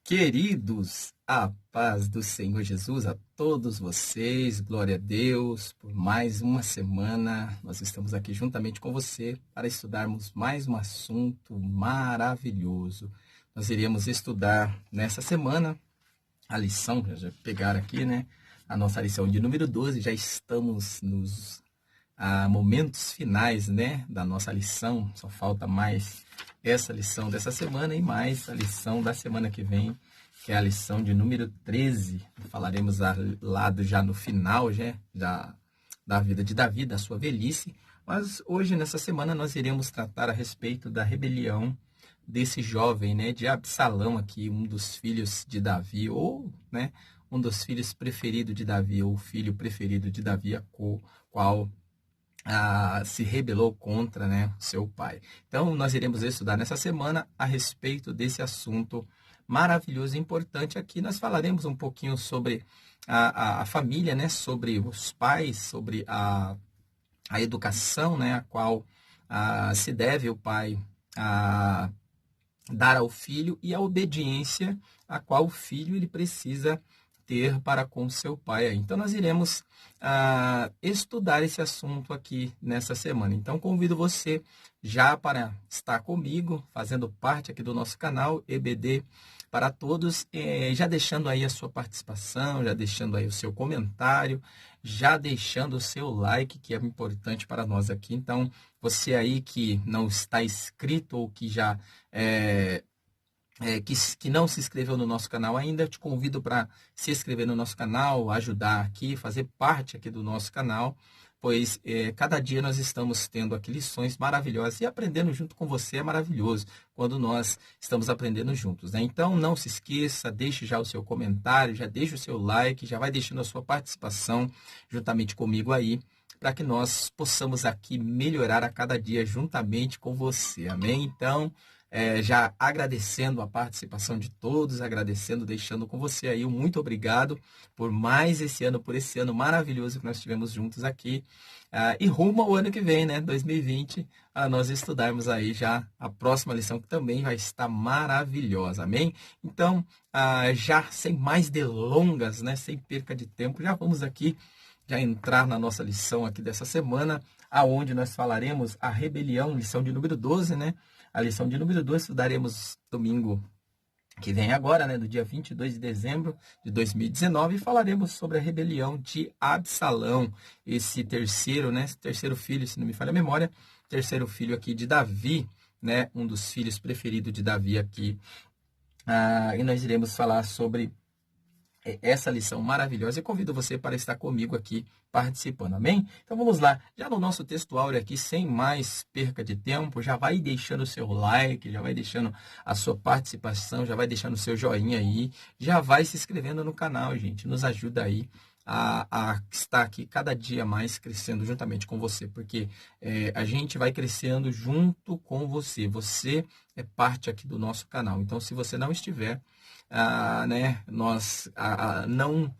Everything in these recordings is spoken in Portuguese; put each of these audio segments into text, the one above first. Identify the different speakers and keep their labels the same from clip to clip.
Speaker 1: Queridos, a paz do Senhor Jesus a todos vocês, glória a Deus, por mais uma semana. Nós estamos aqui juntamente com você para estudarmos mais um assunto maravilhoso. Nós iremos estudar nessa semana a lição, já pegar aqui, né? A nossa lição de número 12, já estamos nos momentos finais, né, da nossa lição. Só falta mais essa lição dessa semana e mais a lição da semana que vem, que é a lição de número 13. Falaremos lá já no final, da vida de Davi, da sua velhice. Mas hoje, nessa semana, nós iremos tratar a respeito da rebelião desse jovem, né, de Absalão aqui, um dos filhos de Davi, ou, né, um dos filhos preferidos de Davi, ou o filho preferido de Davi, a qual se rebelou contra, né, seu pai. Então, nós iremos estudar nessa semana a respeito desse assunto maravilhoso e importante. Aqui nós falaremos um pouquinho sobre a família, né, sobre os pais, sobre a educação, né, a qual se deve o pai dar ao filho e a obediência a qual o filho ele precisa ter para com seu pai. Então, nós iremos estudar esse assunto aqui nessa semana. Então, convido você já para estar comigo, fazendo parte aqui do nosso canal EBD para todos, já deixando aí a sua participação, já deixando aí o seu comentário, já deixando o seu like, que é importante para nós aqui. Então, você aí que não está inscrito ou que já que não se inscreveu no nosso canal ainda, eu te convido para se inscrever no nosso canal, ajudar aqui, fazer parte aqui do nosso canal, pois cada dia nós estamos tendo aqui lições maravilhosas e aprendendo junto com você é maravilhoso quando nós estamos aprendendo juntos, né? Então não se esqueça, deixe já o seu comentário, já deixe o seu like, já vai deixando a sua participação juntamente comigo aí, para que nós possamos aqui melhorar a cada dia juntamente com você, amém? Então, já agradecendo a participação de todos, agradecendo, deixando com você aí um muito obrigado por mais esse ano, por esse ano maravilhoso que nós tivemos juntos aqui. E rumo ao ano que vem, né, 2020, a nós estudarmos aí já a próxima lição, que também vai estar maravilhosa, amém? Então, já sem mais delongas, né, sem perca de tempo, já vamos aqui já entrar na nossa lição aqui dessa semana, aonde nós falaremos a rebelião, lição de número 12, né? A lição de número 2 estudaremos domingo que vem agora, né, do dia 22 de dezembro de 2019, e falaremos sobre a rebelião de Absalão, esse terceiro, né, terceiro filho, se não me falha a memória, terceiro filho aqui de Davi, né, um dos filhos preferidos de Davi aqui. E nós iremos falar sobre essa lição maravilhosa e convido você para estar comigo aqui participando, amém? Então vamos lá, já no nosso textuário aqui, sem mais perca de tempo, já vai deixando o seu like, já vai deixando a sua participação, já vai deixando o seu joinha aí, já vai se inscrevendo no canal, gente, nos ajuda aí a estar aqui cada dia mais crescendo juntamente com você, porque a gente vai crescendo junto com você, você é parte aqui do nosso canal, então se você não estiver, né, nós não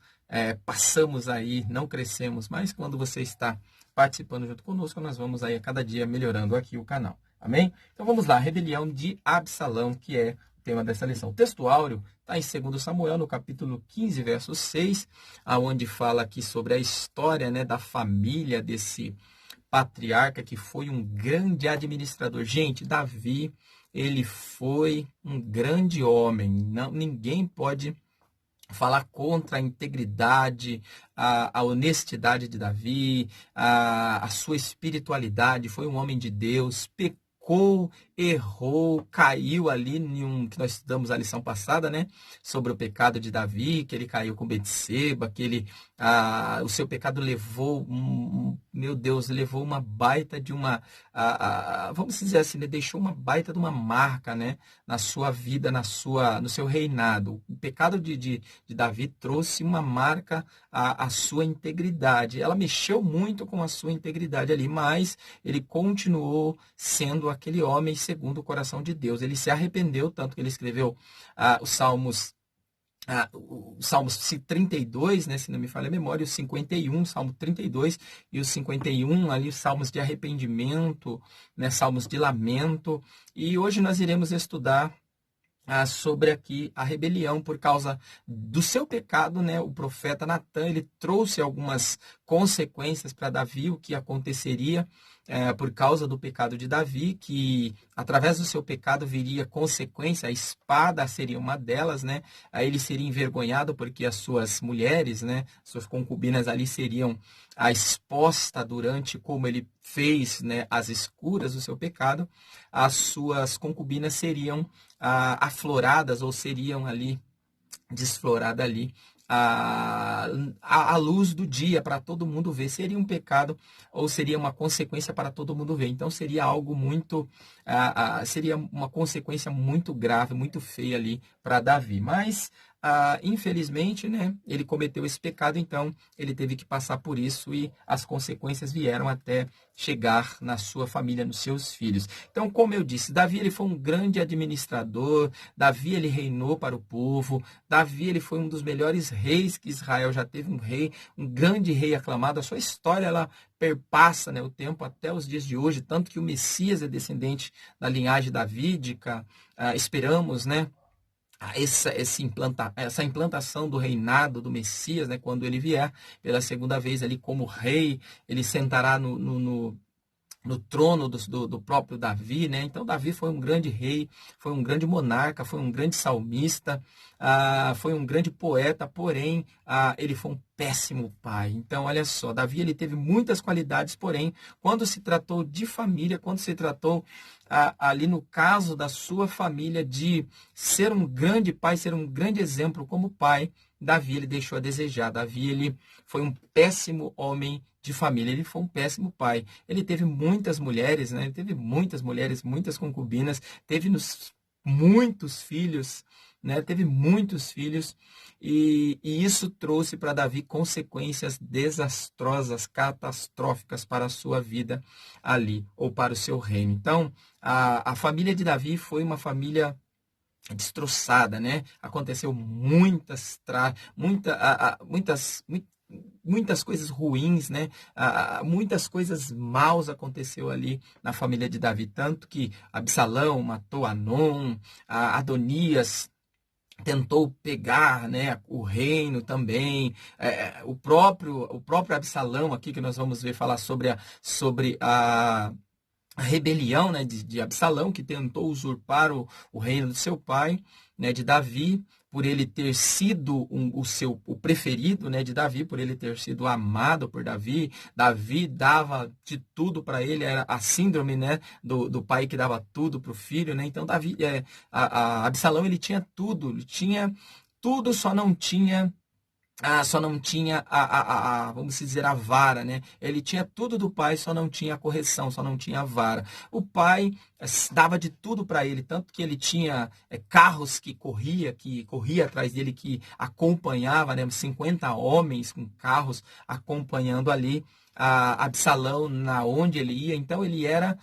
Speaker 1: passamos aí, não crescemos, mas quando você está participando junto conosco, nós vamos aí a cada dia melhorando aqui o canal, amém? Então vamos lá, rebelião de Absalão, que é o tema dessa lição. O texto áureo está em 2 Samuel, no capítulo 15, verso 6, onde fala aqui sobre a história, né, da família desse patriarca que foi um grande administrador. Gente, Davi, ele foi um grande homem. Não, ninguém pode falar contra a integridade, a honestidade de Davi, a sua espiritualidade. Foi um homem de Deus, pecou, errou, caiu ali em que nós estudamos a lição passada, né? Sobre o pecado de Davi, que ele caiu com Betseba, que ele, o seu pecado levou, meu Deus, levou uma baita de uma, vamos dizer assim, ele deixou uma baita de uma marca, né? Na sua vida, no seu reinado. O pecado de Davi trouxe uma marca à sua integridade. Ela mexeu muito com a sua integridade ali, mas ele continuou sendo aquele homem segundo o coração de Deus. Ele se arrependeu, tanto que ele escreveu os Salmos. O Salmos 32, né, se não me falha a memória, o 51, Salmo 32 e o 51, ali os salmos de arrependimento, né, salmos de lamento. E hoje nós iremos estudar sobre aqui a rebelião por causa do seu pecado, né? O profeta Natan, ele trouxe algumas consequências para Davi, o que aconteceria por causa do pecado de Davi, que através do seu pecado viria consequência, a espada seria uma delas, né? Aí ele seria envergonhado porque as suas mulheres, né? Suas concubinas ali seriam a exposta durante como ele fez, né? As escuras do seu pecado, as suas concubinas seriam afloradas ou seriam ali desfloradas ali a luz do dia para todo mundo ver. Seria um pecado ou seria uma consequência para todo mundo ver. Então seria algo muito, seria uma consequência muito grave, muito feia ali para Davi. Mas infelizmente, né, ele cometeu esse pecado, então ele teve que passar por isso e as consequências vieram até chegar na sua família, nos seus filhos. Então, como eu disse, Davi ele foi um grande administrador, Davi ele reinou para o povo, Davi ele foi um dos melhores reis que Israel já teve, um rei, um grande rei aclamado. A sua história ela perpassa, né, o tempo até os dias de hoje, tanto que o Messias é descendente da linhagem davídica. Esperamos, né, essa implantação do reinado do Messias, né, quando ele vier pela segunda vez ali como rei, ele sentará no trono do próprio Davi, né? Então Davi foi um grande rei, foi um grande monarca, foi um grande salmista, foi um grande poeta, porém ele foi um péssimo pai. Então olha só, Davi ele teve muitas qualidades, porém quando se tratou de família, quando se tratou ali no caso da sua família de ser um grande pai, ser um grande exemplo como pai, Davi ele deixou a desejar. Davi ele foi um péssimo homem de família, ele foi um péssimo pai. Ele teve muitas mulheres, né? Ele teve muitas mulheres, muitas concubinas, muitos filhos, né? Teve muitos filhos e isso trouxe para Davi consequências desastrosas, catastróficas para a sua vida ali ou para o seu reino. Então, a família de Davi foi uma família destroçada, né? Aconteceu muitas coisas ruins, né? Muitas coisas maus aconteceu ali na família de Davi, tanto que Absalão matou Anom, Adonias tentou pegar, né, o reino também, o próprio Absalão aqui que nós vamos ver falar sobre a rebelião, né, de Absalão, que tentou usurpar o reino do seu pai, né, de Davi, por ele ter sido o preferido, né, de Davi, por ele ter sido amado por Davi. Davi dava de tudo para ele, era a síndrome, né, do pai que dava tudo para o filho, né? Então Davi, Absalão ele tinha tudo, só não tinha vamos dizer, a vara, né? Ele tinha tudo do pai, só não tinha a correção, só não tinha a vara. O pai dava de tudo para ele, tanto que ele tinha carros que corria atrás dele, que acompanhava, né? 50 homens com carros acompanhando ali Absalão na onde ele ia. Então ele era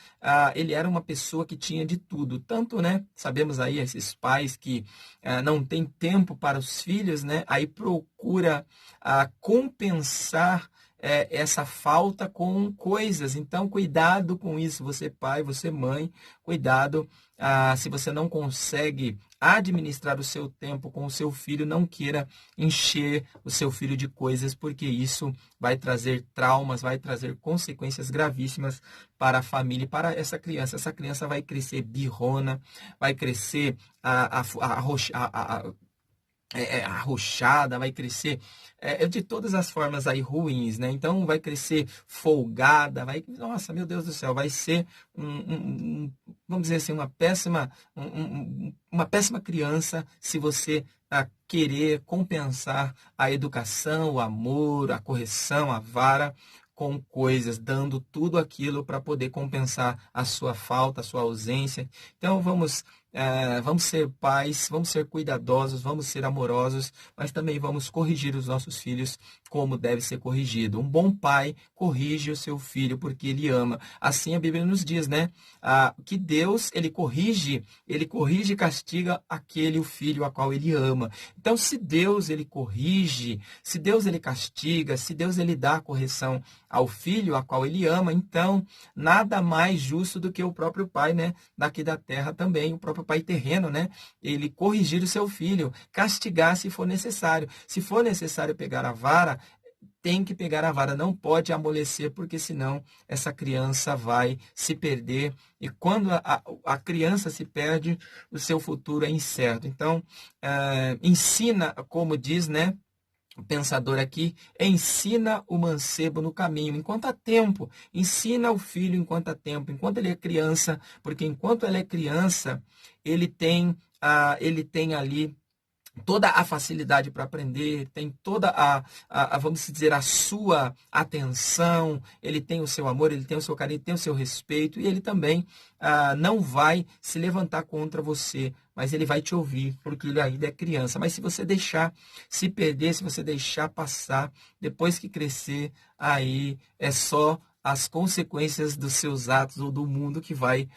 Speaker 1: uma pessoa que tinha de tudo, tanto, né? Sabemos aí esses pais que não têm tempo para os filhos, né? Aí procura compensar essa falta com coisas. Então cuidado com isso, você pai, você mãe, cuidado se você não consegue administrar o seu tempo com o seu filho, não queira encher o seu filho de coisas, porque isso vai trazer traumas, vai trazer consequências gravíssimas para a família e para essa criança. Essa criança vai crescer birrona, vai crescer arrochada, vai crescer de todas as formas aí ruins, né? Então vai crescer folgada, nossa, meu Deus do céu, vai ser vamos dizer assim, uma péssima criança se você querer compensar a educação, o amor, a correção, a vara com coisas, dando tudo aquilo para poder compensar a sua falta, a sua ausência. Então vamos ser pais, vamos ser cuidadosos, vamos ser amorosos, mas também vamos corrigir os nossos filhos como deve ser corrigido. Um bom pai corrige o seu filho porque ele ama. Assim a Bíblia nos diz, né? Que Deus, ele corrige e castiga o filho a qual ele ama. Então, se Deus, ele corrige, se Deus, ele castiga, se Deus, ele dá correção ao filho a qual ele ama, então, nada mais justo do que o próprio pai, né? Daqui da terra também, o próprio próprio pai terreno, né? Ele corrigir o seu filho, castigar se for necessário. Se for necessário pegar a vara, tem que pegar a vara, não pode amolecer, porque senão essa criança vai se perder. E quando a criança se perde, o seu futuro é incerto. Então, ensina, como diz, né? O pensador aqui, ensina o mancebo no caminho, enquanto há tempo. Ensina o filho enquanto há tempo, enquanto ele é criança, porque enquanto ele é criança, ele tem ali toda a facilidade para aprender, tem toda vamos dizer, a sua atenção, ele tem o seu amor, ele tem o seu carinho, tem o seu respeito, e ele também não vai se levantar contra você, mas ele vai te ouvir, porque ele ainda é criança. Mas se você deixar se perder, se você deixar passar, depois que crescer, aí é só as consequências dos seus atos ou do mundo que vai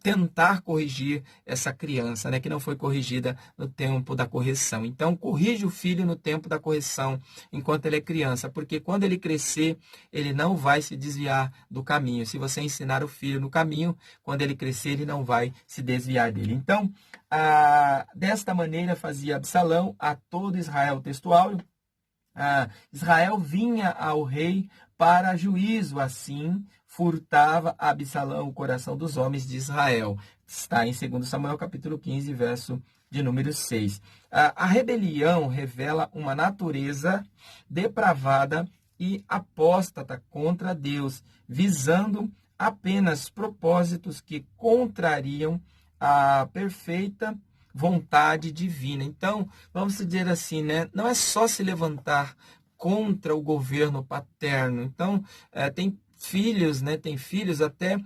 Speaker 1: tentar corrigir essa criança, né, que não foi corrigida no tempo da correção. Então, corrige o filho no tempo da correção, enquanto ele é criança, porque quando ele crescer, ele não vai se desviar do caminho. Se você ensinar o filho no caminho, quando ele crescer, ele não vai se desviar dele. Então, desta maneira fazia Absalão a todo Israel. Textual. Israel vinha ao rei para juízo, assim furtava Absalão o coração dos homens de Israel. Está em 2 Samuel capítulo 15, verso de número 6. A rebelião revela uma natureza depravada e apóstata contra Deus, visando apenas propósitos que contrariam a perfeita vontade divina. Então, vamos dizer assim, né? Não é só se levantar contra o governo paterno. Então, tem filhos, né? Tem filhos até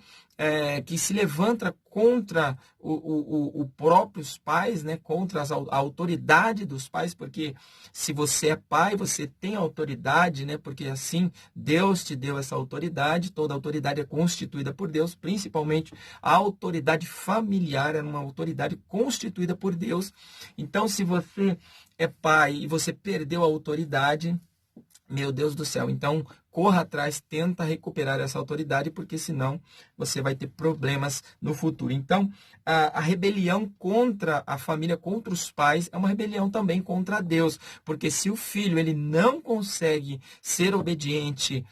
Speaker 1: que se levanta contra os próprios pais, né? Contra a autoridade dos pais, porque se você é pai, você tem autoridade, né? Porque assim Deus te deu essa autoridade. Toda autoridade é constituída por Deus, principalmente a autoridade familiar é uma autoridade constituída por Deus. Então, se você é pai e você perdeu a autoridade, meu Deus do céu, então corra atrás, tenta recuperar essa autoridade, porque senão você vai ter problemas no futuro. Então, a rebelião contra a família, contra os pais, é uma rebelião também contra Deus, porque se o filho ele não consegue ser obediente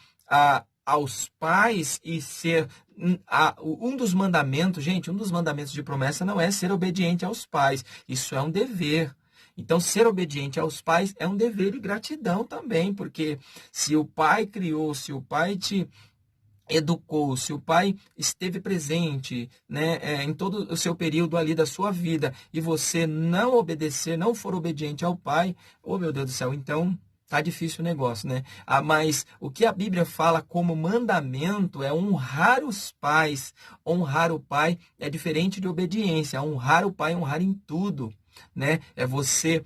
Speaker 1: aos pais e ser um dos mandamentos, gente, um dos mandamentos de promessa não é ser obediente aos pais, isso é um dever. Então, ser obediente aos pais é um dever de gratidão também, porque se o pai criou, se o pai te educou, se o pai esteve presente, né, em todo o seu período ali da sua vida, e você não obedecer, não for obediente ao pai, oh meu Deus do céu, então tá difícil o negócio, né? Mas o que a Bíblia fala como mandamento é honrar os pais. Honrar o pai é diferente de obediência. Honrar o pai é honrar em tudo. Né? É você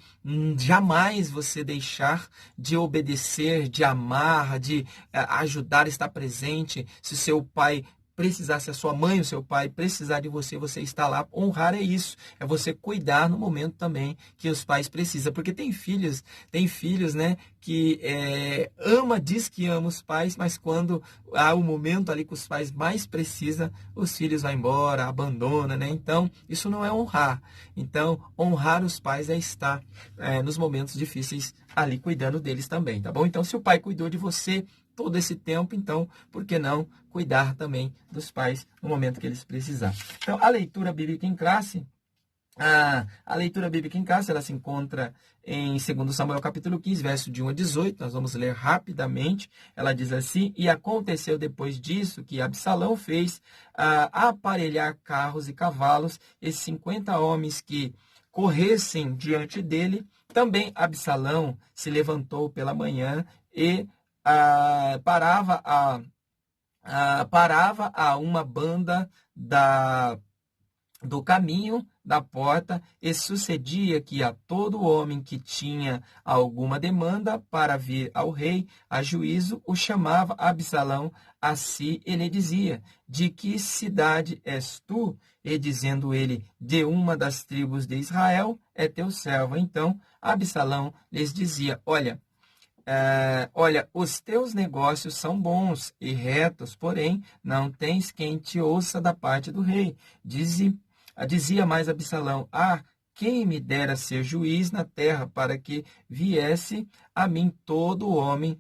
Speaker 1: jamais você deixar de obedecer, de amar, de ajudar, estar presente. Se seu pai precisar, se a sua mãe, o seu pai precisar de você, você está lá. Honrar é isso, é você cuidar no momento também que os pais precisam, porque tem filhos, né, que diz que ama os pais, mas quando há o momento ali que os pais mais precisam, os filhos vão embora, abandonam, né? Então, isso não é honrar. Então, honrar os pais é estar nos momentos difíceis ali cuidando deles também, tá bom? Então, se o pai cuidou de você todo esse tempo, então, por que não cuidar também dos pais no momento que eles precisarem? Então, a leitura bíblica em classe, ela se encontra em 2 Samuel capítulo 15, verso de 1 a 18. Nós vamos ler rapidamente. Ela diz assim: E aconteceu depois disso que Absalão fez aparelhar carros e cavalos, e 50 homens que corressem diante dele. Também Absalão se levantou pela manhã e parava a uma banda do caminho da porta, e sucedia que a todo homem que tinha alguma demanda para vir ao rei a juízo, o chamava Absalão a si e lhe dizia: De que cidade és tu? E dizendo ele: De uma das tribos de Israel, é teu servo. Então Absalão lhes dizia: Olha, os teus negócios são bons e retos, porém não tens quem te ouça da parte do rei. Dizia mais Absalão: quem me dera ser juiz na terra, para que viesse a mim todo homem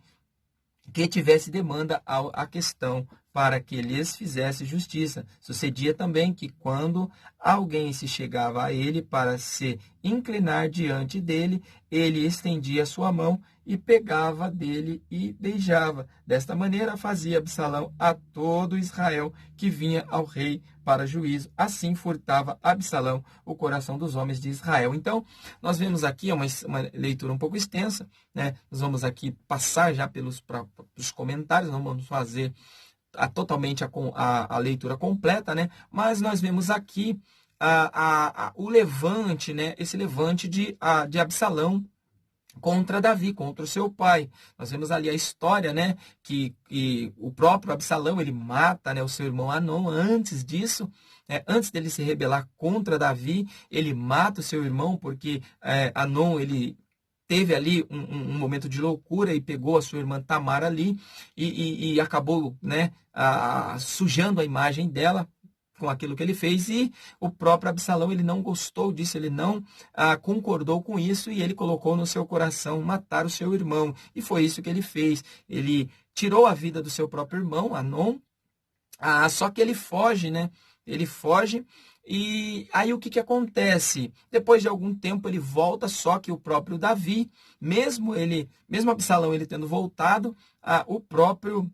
Speaker 1: que tivesse demanda à questão, para que lhes fizesse justiça. Sucedia também que, quando alguém se chegava a ele para se inclinar diante dele, ele estendia sua mão e pegava dele e beijava. Desta maneira fazia Absalão a todo Israel que vinha ao rei para juízo. Assim furtava Absalão o coração dos homens de Israel. Então, nós vemos aqui uma leitura um pouco extensa, né? Nós vamos aqui passar já pelos comentários, não vamos fazer totalmente a leitura completa, né? Mas nós vemos aqui o levante, né? Esse levante de Absalão contra Davi, contra o seu pai. Nós vemos ali a história, né, que o próprio Absalão, ele mata, né, o seu irmão Anom. Antes disso, antes dele se rebelar contra Davi, ele mata o seu irmão, porque Anom, ele teve ali um momento de loucura e pegou a sua irmã Tamar ali e acabou, né, sujando a imagem dela com aquilo que ele fez, e o próprio Absalão, ele não gostou disso, ele não concordou com isso, e ele colocou no seu coração matar o seu irmão, e foi isso que ele fez. Ele tirou a vida do seu próprio irmão, Anom, só que ele foge, né? Ele foge, e aí o que acontece? Depois de algum tempo ele volta, só que o próprio Davi, mesmo Absalão ele tendo voltado, o próprio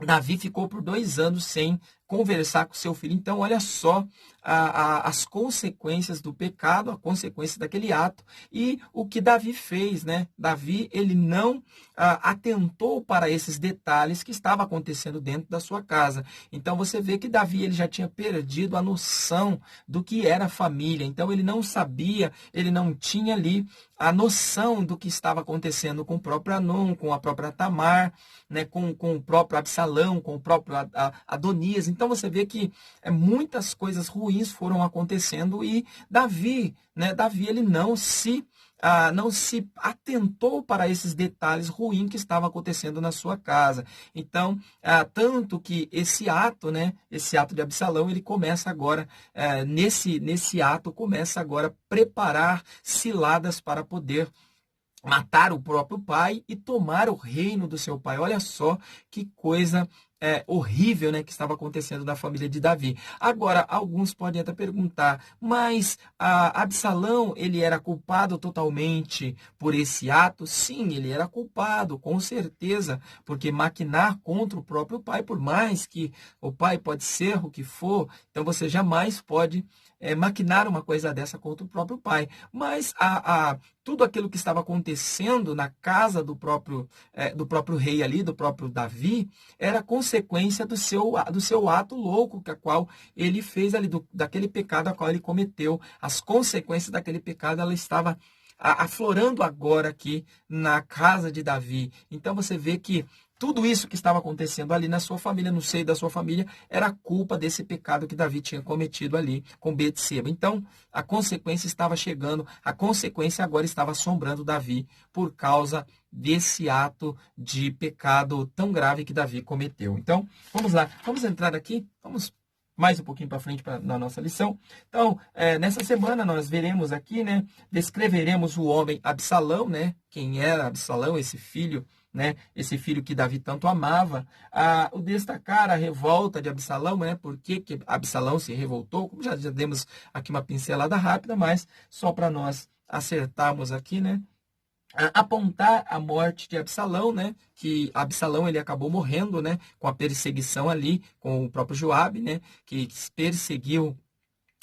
Speaker 1: Davi ficou por 2 anos sem conversar com seu filho. Então, olha só as consequências do pecado, a consequência daquele ato e o que Davi fez, né? Davi, ele não atentou para esses detalhes que estavam acontecendo dentro da sua casa. Então, você vê que Davi, ele já tinha perdido a noção do que era família. Então, ele não sabia, ele não tinha ali a noção do que estava acontecendo com o próprio Anom, com a própria Tamar, né? Com o próprio Absalão, com o próprio Adonias. Então, você vê que muitas coisas ruins foram acontecendo e Davi, né? Davi, ele não se atentou para esses detalhes ruins que estavam acontecendo na sua casa. Então, tanto que esse ato, né? Esse ato de Absalão, ele começa agora, nesse ato, começa agora a preparar ciladas para poder matar o próprio pai e tomar o reino do seu pai. Olha só que coisa horrível, né, que estava acontecendo na família de Davi. Agora, alguns podem até perguntar, mas Absalão, ele era culpado totalmente por esse ato? Sim, ele era culpado, com certeza, porque maquinar contra o próprio pai, por mais que o pai pode ser o que for, então você jamais pode maquinar uma coisa dessa contra o próprio pai. Mas tudo aquilo que estava acontecendo na casa do próprio rei ali, do próprio Davi, era consequência do seu ato louco, que a qual ele fez ali, daquele pecado a qual ele cometeu. As consequências daquele pecado, ela estava aflorando agora aqui na casa de Davi. Então você vê que tudo isso que estava acontecendo ali na sua família, no seio da sua família, era culpa desse pecado que Davi tinha cometido ali com Betseba. Então, a consequência estava chegando, a consequência agora estava assombrando Davi por causa desse ato de pecado tão grave que Davi cometeu. Então, vamos lá, vamos entrar aqui, vamos mais um pouquinho para frente na nossa lição. Então, nessa semana nós veremos aqui, né, descreveremos o homem Absalão, né, quem era Absalão, esse filho, né, esse filho que Davi tanto amava, o destacar a revolta de Absalão, né, porque que Absalão se revoltou, como já demos aqui uma pincelada rápida, mas só para nós acertarmos aqui, né, apontar a morte de Absalão, né, que Absalão ele acabou morrendo, né, com a perseguição ali, com o próprio Joabe, né, que perseguiu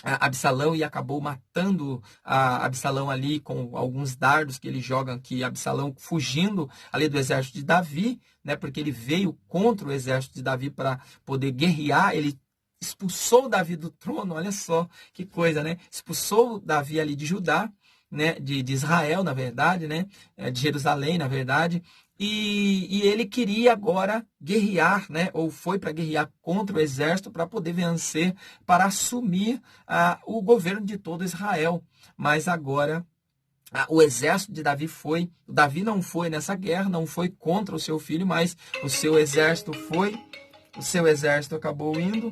Speaker 1: Absalão e acabou matando Absalão ali com alguns dardos que ele joga, que Absalão fugindo ali do exército de Davi, né, porque ele veio contra o exército de Davi para poder guerrear. Ele expulsou Davi do trono, olha só que coisa, né? Expulsou Davi ali de Judá, né, de Israel, na verdade, né, de Jerusalém, na verdade, e ele queria agora guerrear, né, ou foi para guerrear contra o exército para poder vencer, para assumir o governo de todo Israel. Mas agora o exército de Davi não foi nessa guerra, não foi contra o seu filho, mas o seu exército acabou indo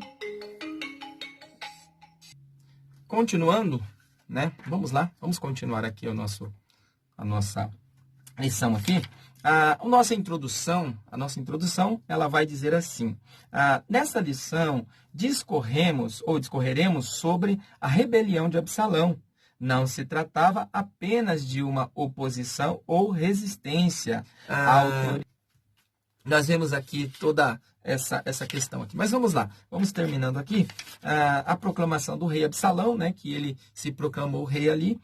Speaker 1: continuando, né? Vamos lá, vamos continuar aqui a nossa lição aqui. A nossa introdução, ela vai dizer assim: nessa lição discorreremos sobre a rebelião de Absalão. Não se tratava apenas de uma oposição ou resistência à autoridade. Nós vemos aqui toda essa questão aqui. Mas vamos lá, vamos terminando aqui. A proclamação do rei Absalão, né, que ele se proclamou rei ali.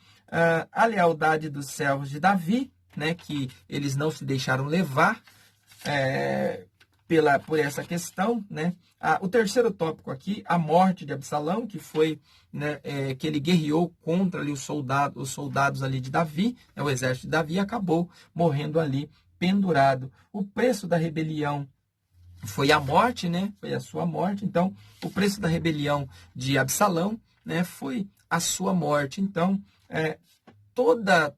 Speaker 1: A lealdade dos servos de Davi, né, que eles não se deixaram levar por essa questão, né? O terceiro tópico aqui, a morte de Absalão, que foi, né, que ele guerreou contra ali os soldados ali de Davi, né, o exército de Davi, e acabou morrendo ali pendurado. O preço da rebelião foi a morte, né? Foi a sua morte. Então, o preço da rebelião de Absalão, né, foi a sua morte. Então, toda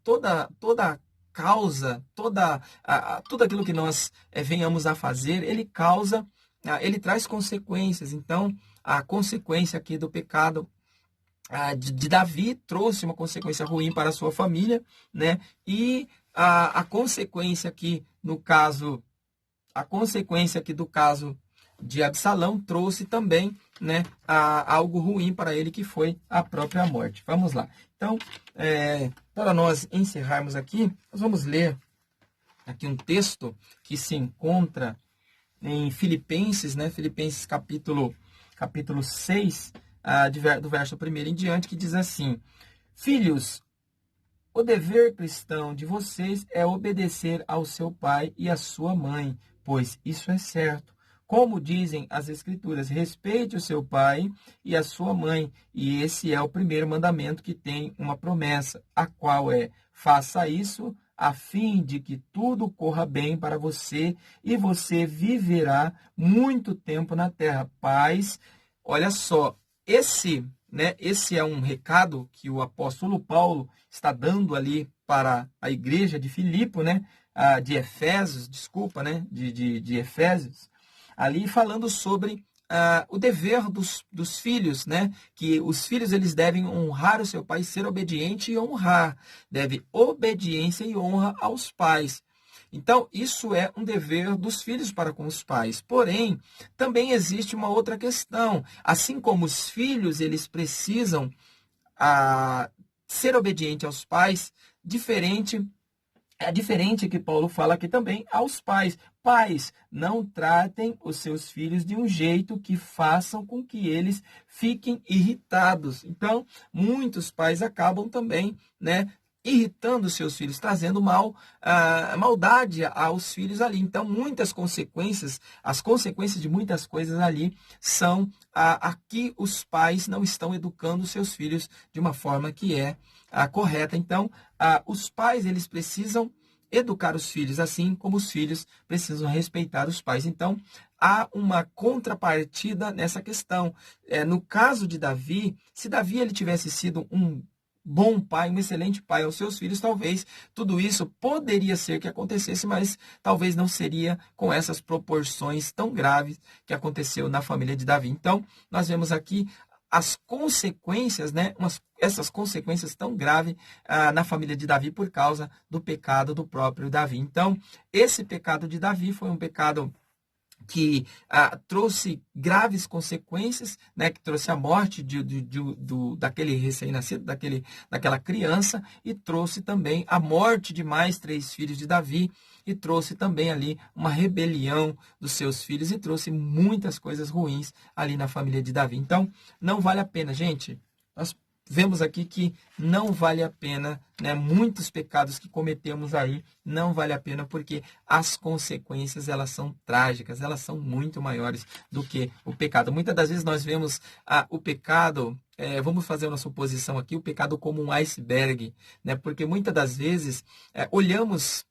Speaker 1: causa, tudo aquilo que nós venhamos a fazer, ele traz consequências. Então, a consequência aqui do pecado de Davi trouxe uma consequência ruim para a sua família, né? E a consequência aqui, no caso, do caso de Absalão trouxe também, né, algo ruim para ele, que foi a própria morte. Vamos lá. Então, para nós encerrarmos aqui, nós vamos ler aqui um texto que se encontra em Filipenses, né? Filipenses capítulo 6, do verso 1 em diante, que diz assim: Filhos, o dever cristão de vocês é obedecer ao seu pai e à sua mãe, pois isso é certo. Como dizem as Escrituras, respeite o seu pai e a sua mãe. E esse é o primeiro mandamento, que tem uma promessa, a qual é: faça isso a fim de que tudo corra bem para você e você viverá muito tempo na terra. Pais, olha só, esse é um recado que o apóstolo Paulo está dando ali para a igreja de Filipe, né? De Efésios, desculpa, né? De Efésios, ali falando sobre o dever dos filhos, né? Que os filhos, eles devem honrar o seu pai, ser obediente e honrar. Deve obediência e honra aos pais. Então, isso é um dever dos filhos para com os pais. Porém, também existe uma outra questão. Assim como os filhos, eles precisam ser obedientes aos pais, é diferente que Paulo fala aqui também aos pais. Pais, não tratem os seus filhos de um jeito que façam com que eles fiquem irritados. Então, muitos pais acabam também, né, irritando os seus filhos, trazendo maldade aos filhos ali. Então, as consequências de muitas coisas ali são aqui os pais não estão educando os seus filhos de uma forma que é correta. Então, os pais, eles precisam educar os filhos, assim como os filhos precisam respeitar os pais. Então, há uma contrapartida nessa questão. No caso de Davi, se Davi ele tivesse sido um bom pai, um excelente pai aos seus filhos, talvez tudo isso poderia ser que acontecesse, mas talvez não seria com essas proporções tão graves que aconteceu na família de Davi. Então, nós vemos aqui as consequências, né? Essas consequências tão graves na família de Davi por causa do pecado do próprio Davi. Então, esse pecado de Davi foi um pecado que trouxe graves consequências, né, que trouxe a morte daquele recém-nascido, daquela criança, e trouxe também a morte de mais 3 filhos de Davi, e trouxe também ali uma rebelião dos seus filhos, e trouxe muitas coisas ruins ali na família de Davi. Então, não vale a pena, gente. Nós vemos aqui que não vale a pena, né? Muitos pecados que cometemos aí não vale a pena, porque as consequências, elas são trágicas, elas são muito maiores do que o pecado. Muitas das vezes nós vemos o pecado, vamos fazer uma suposição aqui, o pecado como um iceberg, né? Porque muitas das vezes olhamos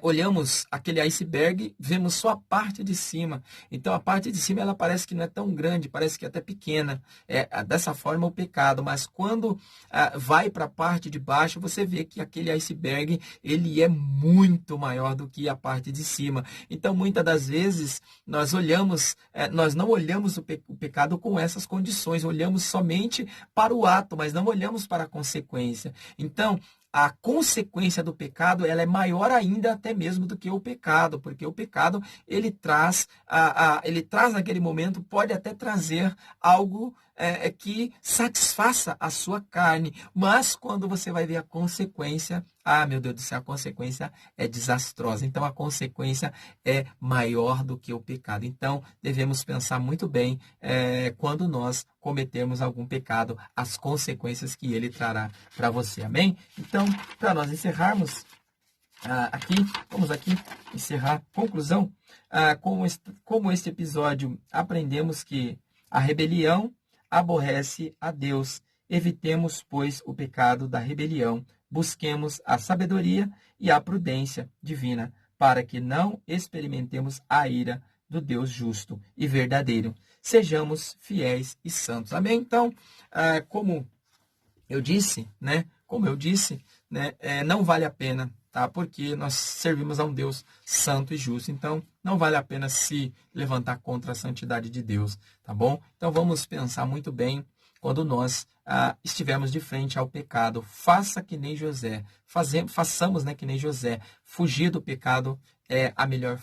Speaker 1: olhamos aquele iceberg, vemos só a parte de cima. Então, a parte de cima, ela parece que não é tão grande, parece que é até pequena. Dessa forma, o pecado. Mas quando vai para a parte de baixo, você vê que aquele iceberg, ele é muito maior do que a parte de cima. Então, muitas das vezes, nós não olhamos o pecado com essas condições. Olhamos somente para o ato, mas não olhamos para a consequência. Então, a consequência do pecado, ela é maior ainda até mesmo do que o pecado, porque o pecado, ele traz naquele momento, pode até trazer algo que satisfaça a sua carne, mas quando você vai ver a consequência, meu Deus do céu, a consequência é desastrosa. Então, a consequência é maior do que o pecado. Então, devemos pensar muito bem quando nós cometermos algum pecado, as consequências que ele trará para você. Amém? Então, para nós encerrarmos vamos aqui encerrar. Conclusão. Como este episódio, aprendemos que a rebelião aborrece a Deus. Evitemos, pois, o pecado da rebelião. Busquemos a sabedoria e a prudência divina, para que não experimentemos a ira do Deus justo e verdadeiro. Sejamos fiéis e santos. Amém? Então, como eu disse, né? Não vale a pena, tá? Porque nós servimos a um Deus santo e justo. Então, não vale a pena se levantar contra a santidade de Deus, tá bom? Então, vamos pensar muito bem quando nós estivermos de frente ao pecado. Faça que nem José. Façamos, né, que nem José. Fugir do pecado é a melhor